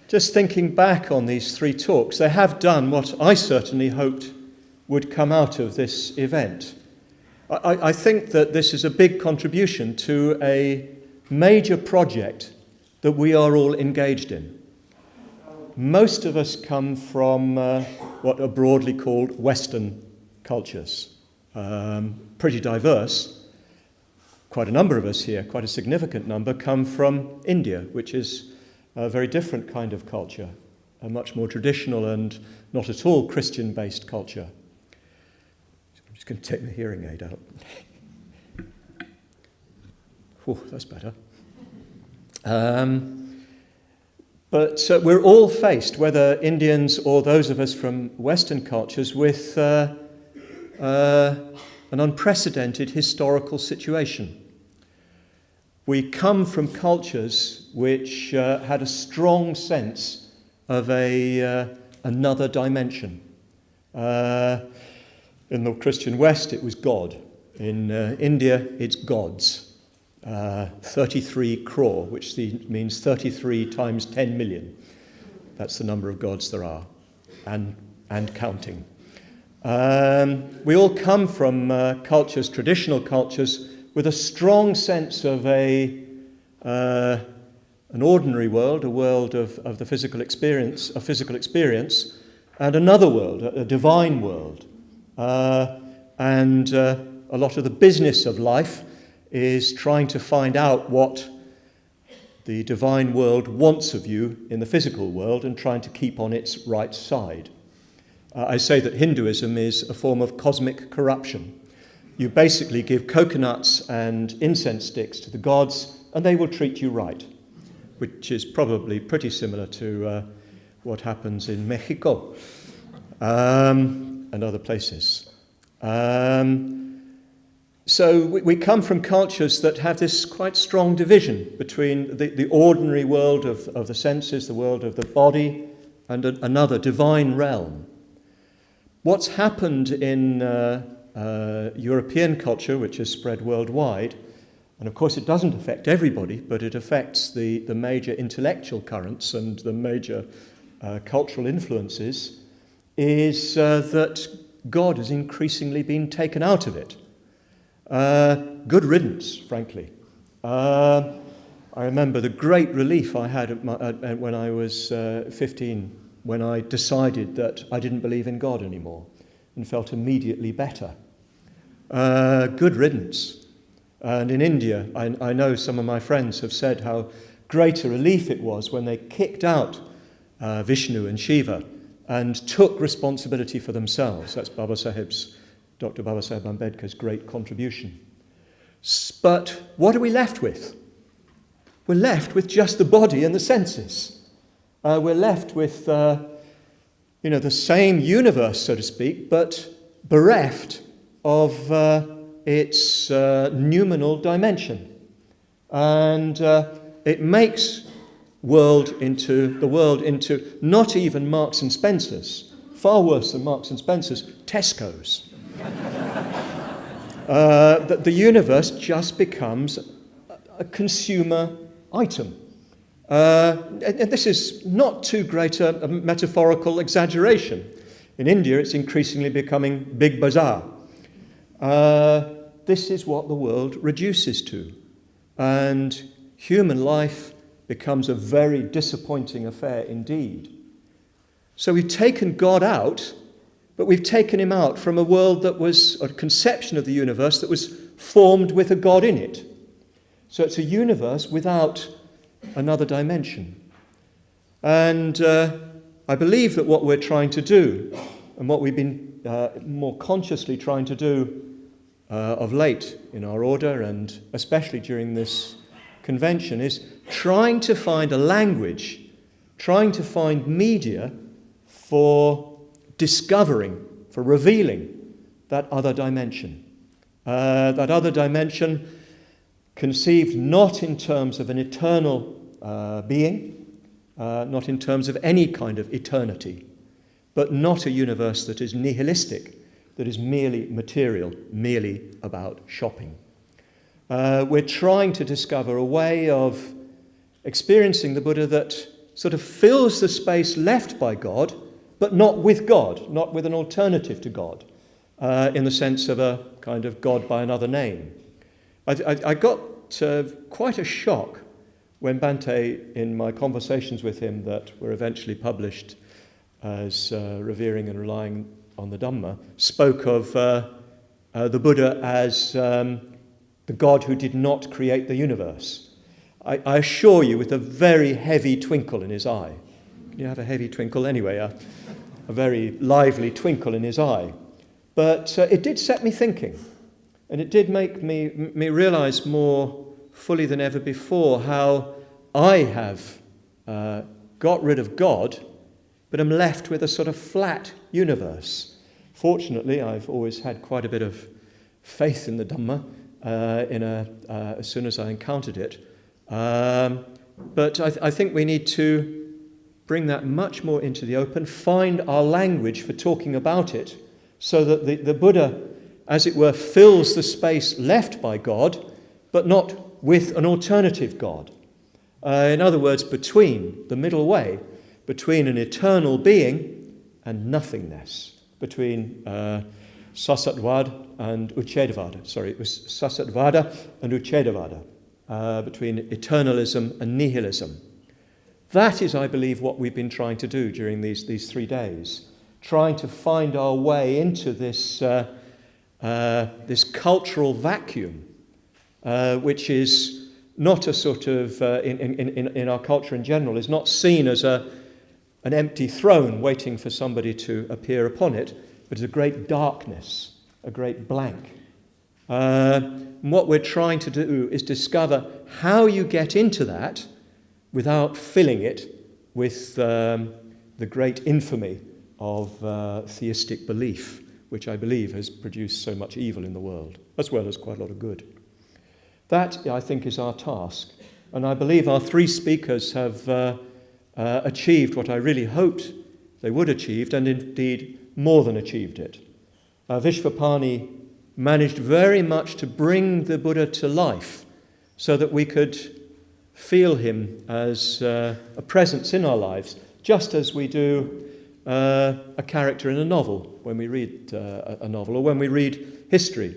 Just thinking back on these three talks, they have done what I certainly hoped would come out of this event. I think that this is a big contribution to a major project that we are all engaged in. Most of us come from what are broadly called Western cultures, pretty diverse. Quite a number of us here, quite a significant number, come from India, which is a very different kind of culture, a much more traditional and not at all Christian-based culture. I'm just going to take my hearing aid out. Oh, that's better. But we're all faced, whether Indians or those of us from Western cultures, with an unprecedented historical situation. We come from cultures which had a strong sense of another dimension. In the Christian West, it was God. In India, it's gods. 33 crore, which means 33 times 10 million. That's the number of gods there are, and counting. We all come from cultures, traditional cultures, with a strong sense of an ordinary world, a world of the physical experience, and another world, a divine world. And a lot of the business of life is trying to find out what the divine world wants of you in the physical world and trying to keep on its right side. I say that Hinduism is a form of cosmic corruption. You basically give coconuts and incense sticks to the gods and they will treat you right, which is probably pretty similar to what happens in Mexico and other places. So we come from cultures that have this quite strong division between the ordinary world of the senses, the world of the body, and another divine realm. What's happened in European culture, which has spread worldwide, and of course it doesn't affect everybody, but it affects the major intellectual currents and the major cultural influences, is that God has increasingly been taken out of it. Good riddance, frankly. I remember the great relief I had when I was 15, when I decided that I didn't believe in God anymore and felt immediately better. Good riddance. And in India, I know some of my friends have said how great a relief it was when they kicked out Vishnu and Shiva and took responsibility for themselves. That's Dr. Baba Saheb Ambedkar's great contribution. But what are we left with? We're left with just the body and the senses. We're left with, the same universe, so to speak, but bereft of its noumenal dimension. And it makes the world into not even Marks and Spencer's, far worse than Marks and Spencer's, Tesco's. That the universe just becomes a consumer item. And this is not too great a metaphorical exaggeration. In India, it's increasingly becoming big bazaar. This is what the world reduces to. And human life becomes a very disappointing affair indeed. So we've taken God out, but we've taken him out from a world that was, a conception of the universe that was formed with a God in it. So it's a universe without another dimension. And I believe that what we're trying to do, and what we've been more consciously trying to do of late in our order, and especially during this convention, is trying to find a language, trying to find media for discovering, for revealing that other dimension. That other dimension conceived not in terms of an eternal being, not in terms of any kind of eternity, but not a universe that is nihilistic, that is merely material, merely about shopping. We're trying to discover a way of experiencing the Buddha that sort of fills the space left by God, but not with God, not with an alternative to God, in the sense of a kind of God by another name. I got quite a shock when Bhante, in my conversations with him that were eventually published as Revering and Relying on the Dhamma, spoke of the Buddha as the God who did not create the universe. I assure you, with a very heavy twinkle in his eye. Can you have a heavy twinkle? Anyway, a very lively twinkle in his eye. But it did set me thinking, and it did make me realize more fully than ever before how I have got rid of God, but am left with a sort of flat universe. Fortunately, I've always had quite a bit of faith in the Dhamma as soon as I encountered it. But I think we need to bring that much more into the open, find our language for talking about it, so that the Buddha, as it were, fills the space left by God, but not with an alternative God. In other words, between, the middle way, between an eternal being and nothingness, between Sasatvada and Uchedavada. Sorry, it was Sasatvada and Uchedavada, between eternalism and nihilism. That is, I believe, what we've been trying to do during these 3 days, trying to find our way into this cultural vacuum, which is not a sort of, in our culture in general, is not seen as an empty throne waiting for somebody to appear upon it, but as a great darkness, a great blank. And what we're trying to do is discover how you get into that without filling it with the great infamy of theistic belief, which I believe has produced so much evil in the world, as well as quite a lot of good. That, I think, is our task. And I believe our 3 speakers have achieved what I really hoped they would achieve, and indeed more than achieved it. Vishvapani managed very much to bring the Buddha to life so that we could feel him as a presence in our lives, just as we do a character in a novel when we read a novel or when we read history.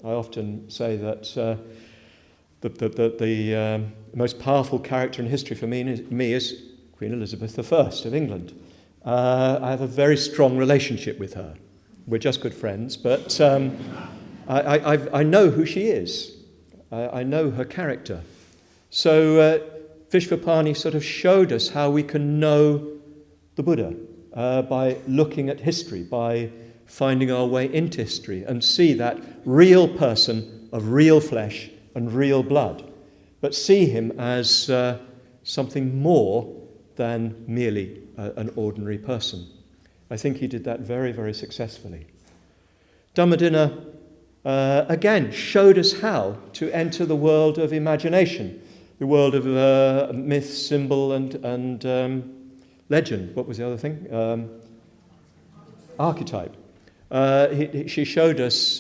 I often say that the most powerful character in history for me is Queen Elizabeth I of England. I have a very strong relationship with her. We're just good friends, but I know who she is. I know her character. So Vishvapani sort of showed us how we can know the Buddha by looking at history, by finding our way into history and see that real person of real flesh and real blood, but see him as something more than merely an ordinary person. I think he did that very, very successfully. Dhammadinna, again, showed us how to enter the world of imagination, the world of myth, symbol, and legend. What was the other thing? Archetype. She showed us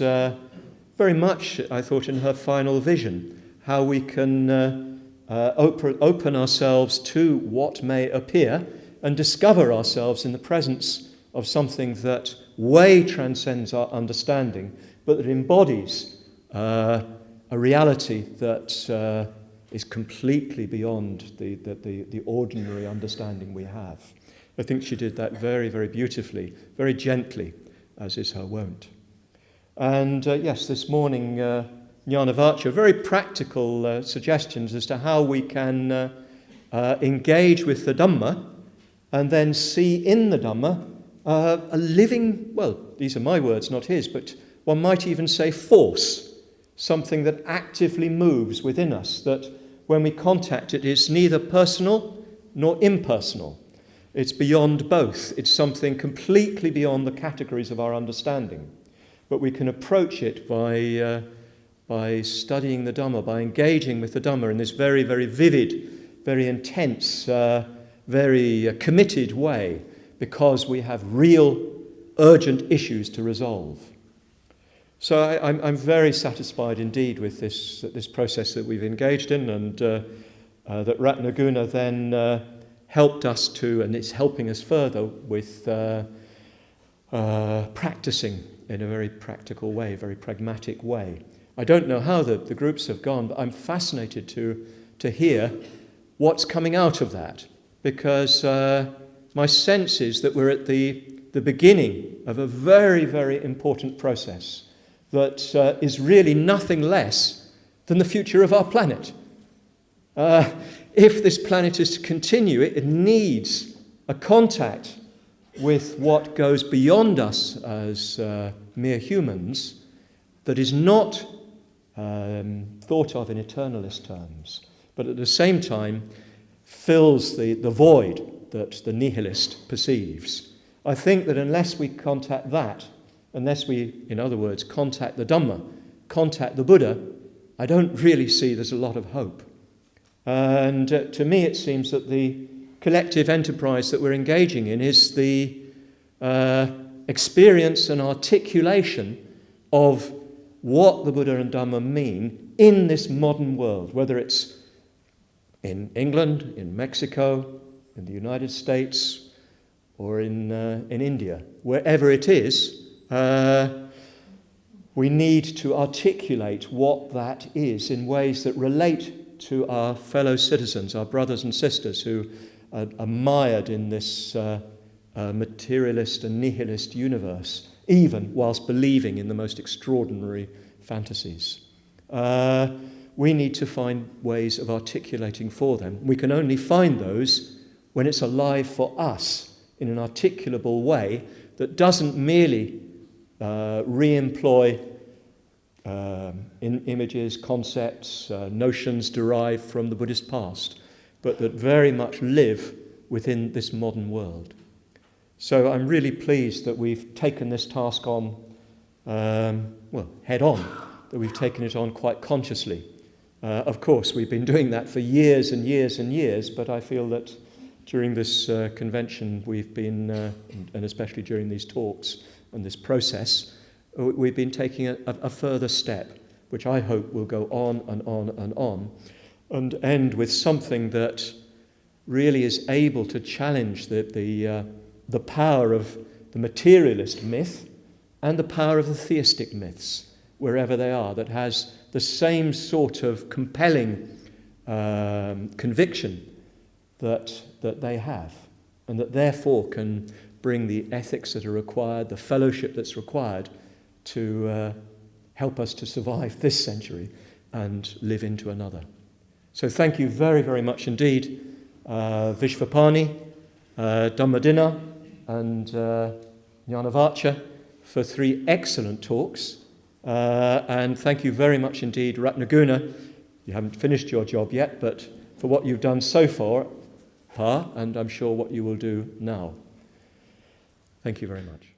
very much, I thought, in her final vision, how we can open ourselves to what may appear and discover ourselves in the presence of something that way transcends our understanding, but that embodies a reality that is completely beyond the ordinary understanding we have. I think she did that very, very beautifully, very gently, as is her wont. And yes, this morning, Jnanavaccha, very practical suggestions as to how we can engage with the Dhamma and then see in the Dhamma a living, well, these are my words, not his, but one might even say force, something that actively moves within us, that when we contact it is neither personal nor impersonal. It's beyond both. It's something completely beyond the categories of our understanding. But we can approach it by studying the Dhamma, by engaging with the Dhamma in this very, very vivid, very intense, very committed way, because we have real, urgent issues to resolve. So I'm very satisfied indeed with this process that we've engaged in, and that Ratnaguna then helped us to, and it's helping us further with practicing in a very practical way, very pragmatic way. I don't know how the groups have gone, but I'm fascinated to hear what's coming out of that, because my sense is that we're at the beginning of a very, very important process that is really nothing less than the future of our planet. If this planet is to continue, it needs a contact with what goes beyond us as mere humans that is not thought of in eternalist terms, but at the same time fills the void that the nihilist perceives. I think that unless we contact that, unless we, in other words, contact the Dhamma, contact the Buddha, I don't really see there's a lot of hope. And to me it seems that the collective enterprise that we're engaging in is the experience and articulation of what the Buddha and Dhamma mean in this modern world, whether it's in England, in Mexico, in the United States, or in India. Wherever it is, we need to articulate what that is in ways that relate to our fellow citizens, our brothers and sisters who are mired in this materialist and nihilist universe, even whilst believing in the most extraordinary fantasies. We need to find ways of articulating for them. We can only find those when it's alive for us in an articulable way that doesn't merely re-employ in images, concepts, notions derived from the Buddhist past, but that very much live within this modern world. So I'm really pleased that we've taken this task on, head on, that we've taken it on quite consciously. Of course, we've been doing that for years and years and years, but I feel that during this convention we've been, and especially during these talks and this process, we've been taking a further step, which I hope will go on and on and on, and end with something that really is able to challenge the power of the materialist myth and the power of the theistic myths, wherever they are, that has the same sort of compelling conviction that they have, and that therefore can bring the ethics that are required, the fellowship that's required to help us to survive this century and live into another. So thank you very, very much indeed, Vishvapani, Dhammadina, and Jnanavacha, for 3 excellent talks. And thank you very much indeed, Ratnaguna. You haven't finished your job yet, but for what you've done so far, and I'm sure what you will do now. Thank you very much.